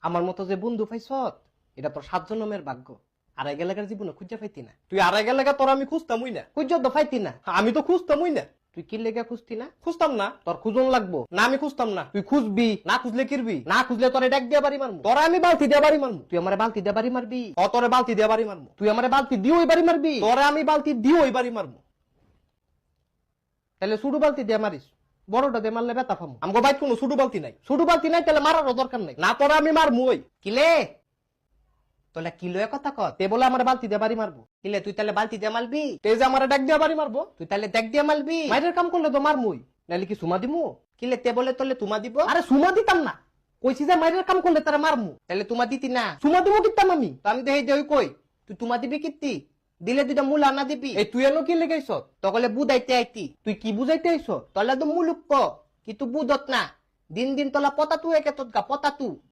আমার মতো যে বন্ধু পাইছ এটা তোর 7 জন্মের ভাগ্য। আড়াই গেলাকার জীবনে খুঁজে পাইতি না। তুই আড়াই গেলে তোর আমি খুঁজতামই না। খুঁজে তো পাইতি না। আমি তো খুঁজতামই না। তুই কি লেগে খুঁজতি না? খুঁজতাম না। তোর খুঁজন লাগবো। না আমি খুঁজতাম না। তুই খুঁজবি। না খুঁজলে কিরবি? না খুঁজলে তোরে ডাক দিয়ে বাড়ি মারমু। তোরা আমি বালতি দিয়ে বাড়ি মারমু। তুই আমারে বালতি দিয়ে বাড়ি মারবি। তোরে বালতি দিয়ে বাড়ি মারমু। তুই আমারে বালতি দিয়ে ওই বাড়ি মারবি। তোরে আমি বালতি দিয়ে ওই বাড়ি মারমু। তাহলে ছোট বালতি দিয়ে মারিস, বড়টা দিয়ে মারলে ব্যথা পামু। আমগো বাইক কোনো ছোট বালতি নাই। ছোট বালতি নাই তাহলে মারারও দরকার নাই। না তোরা আমি মারমু। ওই কিলে তোলা কিলো কথা কত তে বলে আমার বালতি দিয়ে বাড়ি মারবো। কিলে তুই তাহলে বালতি দিয়ে মারবি? তেজ আমার ডাক দিয়ে বাড়ি মারবো। তুই তাহলে দেখ দিয়ে মারবি? মাইরের কাম করলে তো মারমুই, নাহলে কি সুমা দিমু? কিলে তে বলে তোলে তুমা দিব? আরে সুমা দিতাম না, কইছি যে মাইরের কাম করলে তারা মারমু। তাহলে তুমা দিতি না? সুমা দিব কিতাম আমি। তো আমি দেই দেই কই তুই তুমা দিবি কিত্তি? দিলে দুইটা মূল আনা দিবি। এই তুই এনো কি লেগাইছ? তকলে বুঝাইতে আইতি। তুই কি বুঝাইতে আইছ? তলে তো মুলুক ক কিন্তু বুঝত না। দিন দিন তোলা পতা তু একে তোর গা পতা তু।